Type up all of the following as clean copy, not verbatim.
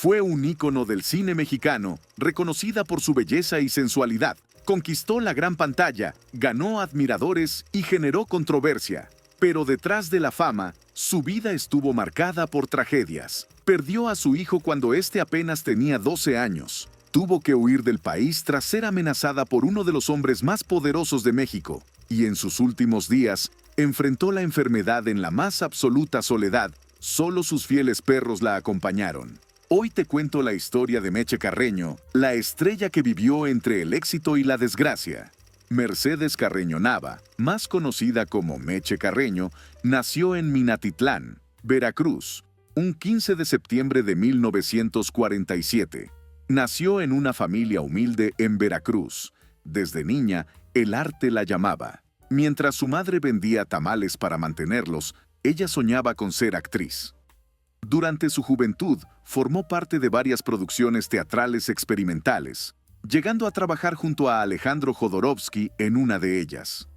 Fue un ícono del cine mexicano, reconocida por su belleza y sensualidad. Conquistó la gran pantalla, ganó admiradores y generó controversia. Pero detrás de la fama, su vida estuvo marcada por tragedias. Perdió a su hijo cuando éste apenas tenía 12 años. Tuvo que huir del país tras ser amenazada por uno de los hombres más poderosos de México. Y en sus últimos días, enfrentó la enfermedad en la más absoluta soledad. Solo sus fieles perros la acompañaron. Hoy te cuento la historia de Meche Carreño, la estrella que vivió entre el éxito y la desgracia. Mercedes Carreño Nava, más conocida como Meche Carreño, nació en Minatitlán, Veracruz, un 15 de septiembre de 1947. Nació en una familia humilde en Veracruz. Desde niña, el arte la llamaba. Mientras su madre vendía tamales para mantenerlos, ella soñaba con ser actriz. Durante su juventud, formó parte de varias producciones teatrales experimentales, llegando a trabajar junto a Alejandro Jodorowsky en una de ellas.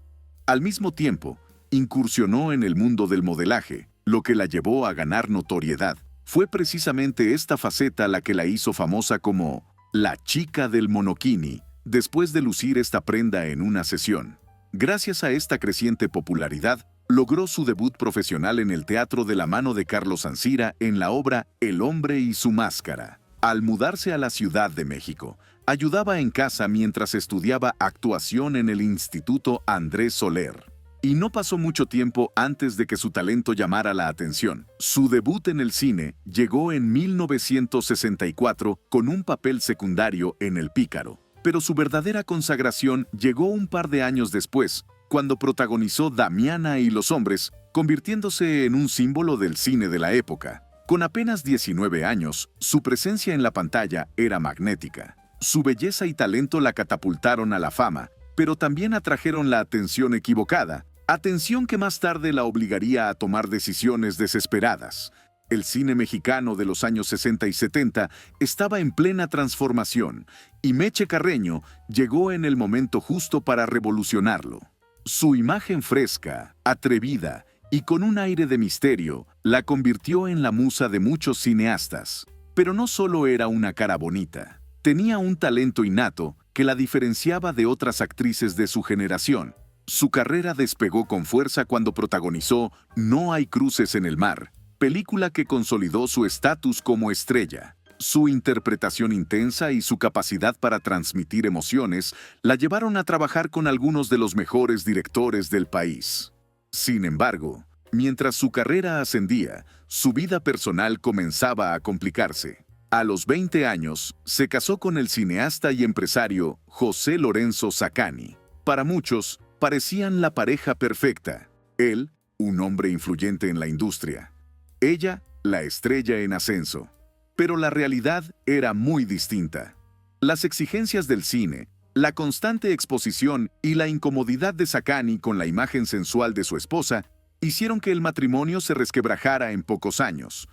Al mismo tiempo, incursionó en el mundo del modelaje, lo que la llevó a ganar notoriedad. Fue precisamente esta faceta la que la hizo famosa como la chica del monokini, después de lucir esta prenda en una sesión. Gracias a esta creciente popularidad, logró su debut profesional en el teatro de la mano de Carlos Ansira en la obra El hombre y su máscara. Al mudarse a la Ciudad de México, ayudaba en casa mientras estudiaba actuación en el Instituto Andrés Soler. Y no pasó mucho tiempo antes de que su talento llamara la atención. Su debut en el cine llegó en 1964 con un papel secundario en El Pícaro. Pero su verdadera consagración llegó un par de años después, cuando protagonizó Damiana y los hombres, convirtiéndose en un símbolo del cine de la época. Con apenas 19 años, su presencia en la pantalla era magnética. Su belleza y talento la catapultaron a la fama, pero también atrajeron la atención equivocada, atención que más tarde la obligaría a tomar decisiones desesperadas. El cine mexicano de los años 60 y 70 estaba en plena transformación, y Meche Carreño llegó en el momento justo para revolucionarlo. Su imagen fresca, atrevida y con un aire de misterio la convirtió en la musa de muchos cineastas. Pero no solo era una cara bonita, tenía un talento innato que la diferenciaba de otras actrices de su generación. Su carrera despegó con fuerza cuando protagonizó No hay cruces en el mar, película que consolidó su estatus como estrella. Su interpretación intensa y su capacidad para transmitir emociones la llevaron a trabajar con algunos de los mejores directores del país. Sin embargo, mientras su carrera ascendía, su vida personal comenzaba a complicarse. A los 20 años, se casó con el cineasta y empresario José Lorenzo Sacani. Para muchos, parecían la pareja perfecta. Él, un hombre influyente en la industria. Ella, la estrella en ascenso. Pero la realidad era muy distinta. Las exigencias del cine, la constante exposición y la incomodidad de Sacani con la imagen sensual de su esposa hicieron que el matrimonio se resquebrajara en pocos años.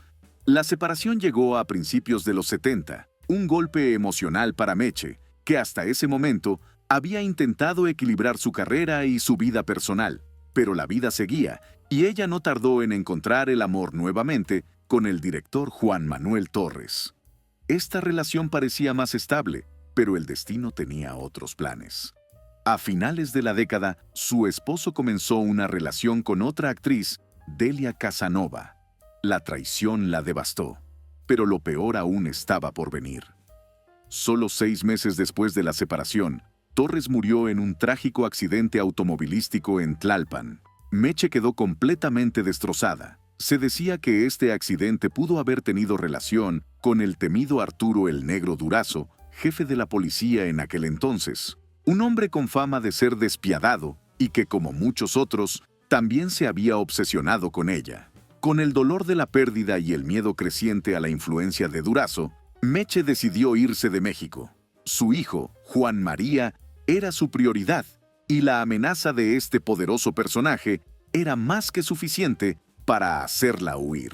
La separación llegó a principios de los 70, un golpe emocional para Meche, que hasta ese momento había intentado equilibrar su carrera y su vida personal. Pero la vida seguía, y ella no tardó en encontrar el amor nuevamente con el director Juan Manuel Torres. Esta relación parecía más estable, pero el destino tenía otros planes. A finales de la década, su esposo comenzó una relación con otra actriz, Delia Casanova. La traición la devastó, pero lo peor aún estaba por venir. Solo 6 meses después de la separación, Torres murió en un trágico accidente automovilístico en Tlalpan. Meche quedó completamente destrozada. Se decía que este accidente pudo haber tenido relación con el temido Arturo el Negro Durazo, jefe de la policía en aquel entonces. Un hombre con fama de ser despiadado y que, como muchos otros, también se había obsesionado con ella. Con el dolor de la pérdida y el miedo creciente a la influencia de Durazo, Meche decidió irse de México. Su hijo, Juan María, era su prioridad, y la amenaza de este poderoso personaje era más que suficiente para hacerla huir.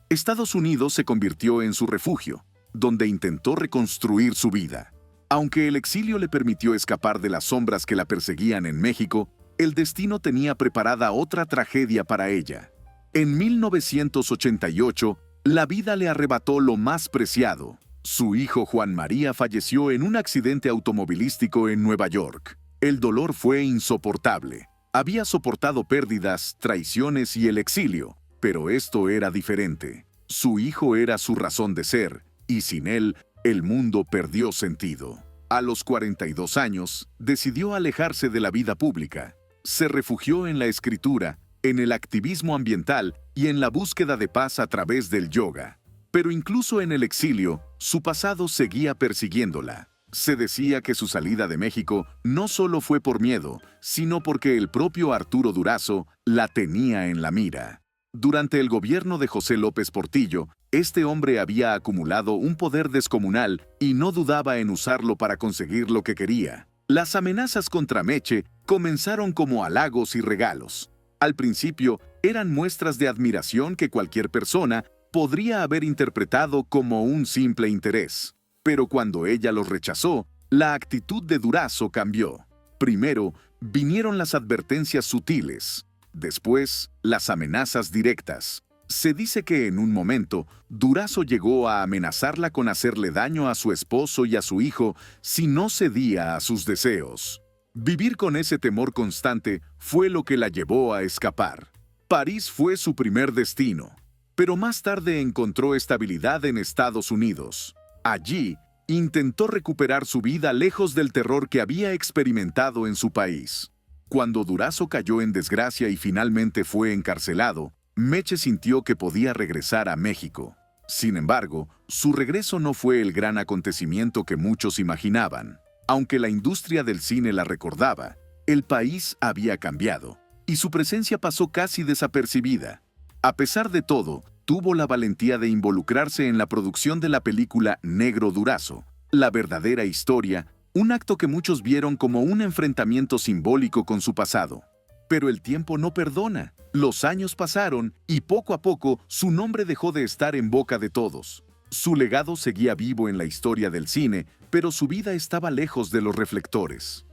Estados Unidos se convirtió en su refugio, donde intentó reconstruir su vida. Aunque el exilio le permitió escapar de las sombras que la perseguían en México, el destino tenía preparada otra tragedia para ella. En 1988, La vida le arrebató lo más preciado. Su hijo Juan María falleció en un accidente automovilístico en Nueva York. El dolor fue insoportable. Había soportado pérdidas, traiciones y el exilio, pero esto era diferente. Su hijo era su razón de ser, y sin él, el mundo perdió sentido. A los 42 años, decidió alejarse de la vida pública. Se refugió en la escritura, en el activismo ambiental y en la búsqueda de paz a través del yoga. Pero incluso en el exilio, su pasado seguía persiguiéndola. Se decía que su salida de México no solo fue por miedo, sino porque el propio Arturo Durazo la tenía en la mira. Durante el gobierno de José López Portillo, este hombre había acumulado un poder descomunal y no dudaba en usarlo para conseguir lo que quería. Las amenazas contra Meche comenzaron como halagos y regalos. Al principio, eran muestras de admiración que cualquier persona podría haber interpretado como un simple interés. Pero cuando ella los rechazó, la actitud de Durazo cambió. Primero, vinieron las advertencias sutiles. Después, las amenazas directas. Se dice que en un momento, Durazo llegó a amenazarla con hacerle daño a su esposo y a su hijo si no cedía a sus deseos. Vivir con ese temor constante fue lo que la llevó a escapar. París fue su primer destino, pero más tarde encontró estabilidad en Estados Unidos. Allí, intentó recuperar su vida lejos del terror que había experimentado en su país. Cuando Durazo cayó en desgracia y finalmente fue encarcelado, Meche sintió que podía regresar a México. Sin embargo, su regreso no fue el gran acontecimiento que muchos imaginaban. Aunque la industria del cine la recordaba, el país había cambiado, y su presencia pasó casi desapercibida. A pesar de todo, tuvo la valentía de involucrarse en la producción de la película Negro Durazo, la verdadera historia, un acto que muchos vieron como un enfrentamiento simbólico con su pasado. Pero el tiempo no perdona. Los años pasaron y poco a poco su nombre dejó de estar en boca de todos. Su legado seguía vivo en la historia del cine, pero su vida estaba lejos de los reflectores.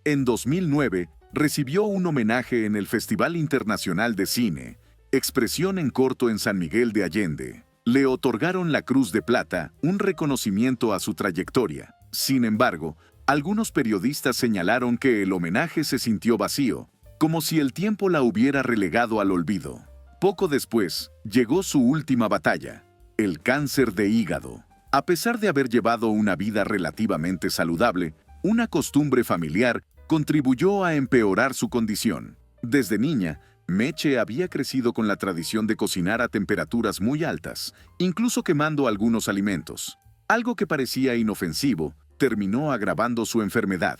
En 2009, recibió un homenaje en el Festival Internacional de Cine, Expresión en Corto en San Miguel de Allende. Le otorgaron la Cruz de Plata, un reconocimiento a su trayectoria. Sin embargo, algunos periodistas señalaron que el homenaje se sintió vacío, como si el tiempo la hubiera relegado al olvido. Poco después, llegó su última batalla, el cáncer de hígado. A pesar de haber llevado una vida relativamente saludable, una costumbre familiar contribuyó a empeorar su condición. Desde niña, Meche había crecido con la tradición de cocinar a temperaturas muy altas, incluso quemando algunos alimentos. Algo que parecía inofensivo, terminó agravando su enfermedad.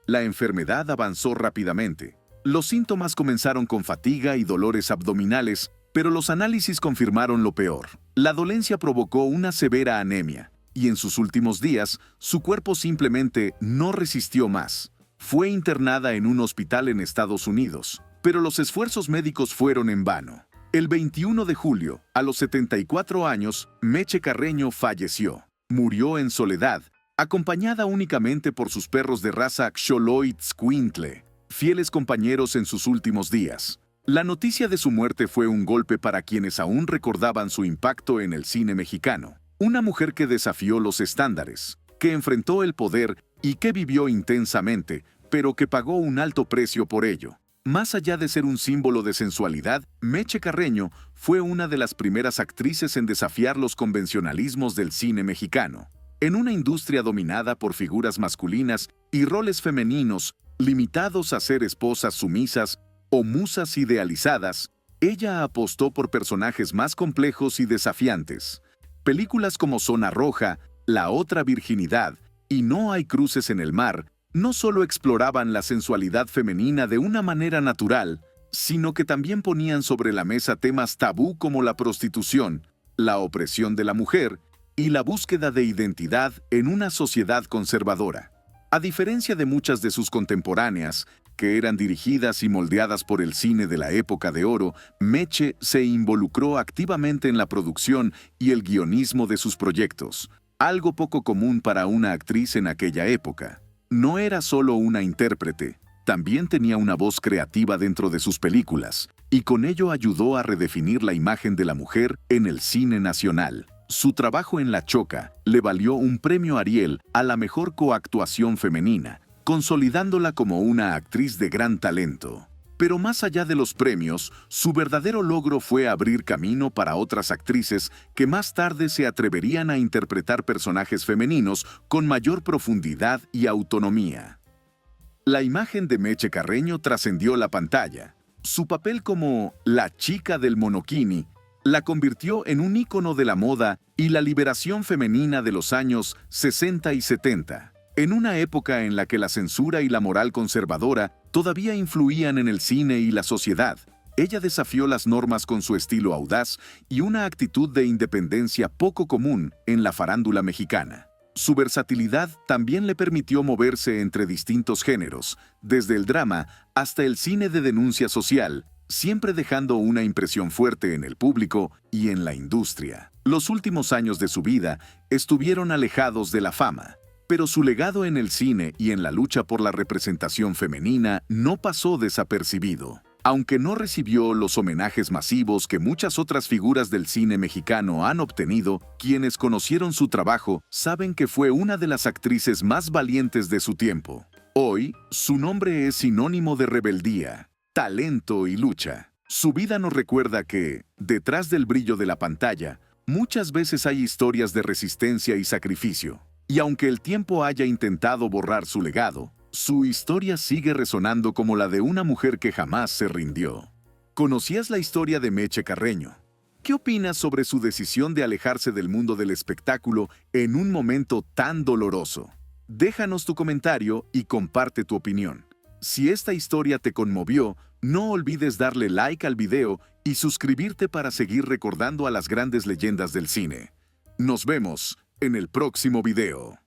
La enfermedad avanzó rápidamente. Los síntomas comenzaron con fatiga y dolores abdominales, pero los análisis confirmaron lo peor. La dolencia provocó una severa anemia, y en sus últimos días, su cuerpo simplemente no resistió más. Fue internada en un hospital en Estados Unidos, pero los esfuerzos médicos fueron en vano. El 21 de julio, a los 74 años, Meche Carreño falleció. Murió en soledad, acompañada únicamente por sus perros de raza Xoloitzcuintle, fieles compañeros en sus últimos días. La noticia de su muerte fue un golpe para quienes aún recordaban su impacto en el cine mexicano. Una mujer que desafió los estándares, que enfrentó el poder y que vivió intensamente, pero que pagó un alto precio por ello. Más allá de ser un símbolo de sensualidad, Meche Carreño fue una de las primeras actrices en desafiar los convencionalismos del cine mexicano. En una industria dominada por figuras masculinas y roles femeninos, limitados a ser esposas sumisas o musas idealizadas, ella apostó por personajes más complejos y desafiantes. Películas como Zona Roja, La Otra Virginidad y No hay cruces en el mar no solo exploraban la sensualidad femenina de una manera natural, sino que también ponían sobre la mesa temas tabú como la prostitución, la opresión de la mujer y la búsqueda de identidad en una sociedad conservadora. A diferencia de muchas de sus contemporáneas, que eran dirigidas y moldeadas por el cine de la época de oro, Meche se involucró activamente en la producción y el guionismo de sus proyectos, algo poco común para una actriz en aquella época. No era solo una intérprete, también tenía una voz creativa dentro de sus películas, y con ello ayudó a redefinir la imagen de la mujer en el cine nacional. Su trabajo en La Choca le valió un premio Ariel a la mejor coactuación femenina, consolidándola como una actriz de gran talento. Pero más allá de los premios, su verdadero logro fue abrir camino para otras actrices que más tarde se atreverían a interpretar personajes femeninos con mayor profundidad y autonomía. La imagen de Meche Carreño trascendió la pantalla. Su papel como la chica del monokini la convirtió en un ícono de la moda y la liberación femenina de los años 60 y 70. En una época en la que la censura y la moral conservadora todavía influían en el cine y la sociedad, ella desafió las normas con su estilo audaz y una actitud de independencia poco común en la farándula mexicana. Su versatilidad también le permitió moverse entre distintos géneros, desde el drama hasta el cine de denuncia social, siempre dejando una impresión fuerte en el público y en la industria. Los últimos años de su vida estuvieron alejados de la fama, pero su legado en el cine y en la lucha por la representación femenina no pasó desapercibido. Aunque no recibió los homenajes masivos que muchas otras figuras del cine mexicano han obtenido, quienes conocieron su trabajo saben que fue una de las actrices más valientes de su tiempo. Hoy, su nombre es sinónimo de rebeldía, talento y lucha. Su vida nos recuerda que, detrás del brillo de la pantalla, muchas veces hay historias de resistencia y sacrificio. Y aunque el tiempo haya intentado borrar su legado, su historia sigue resonando como la de una mujer que jamás se rindió. ¿Conocías la historia de Meche Carreño? ¿Qué opinas sobre su decisión de alejarse del mundo del espectáculo en un momento tan doloroso? Déjanos tu comentario y comparte tu opinión. Si esta historia te conmovió, no olvides darle like al video y suscribirte para seguir recordando a las grandes leyendas del cine. Nos vemos en el próximo video.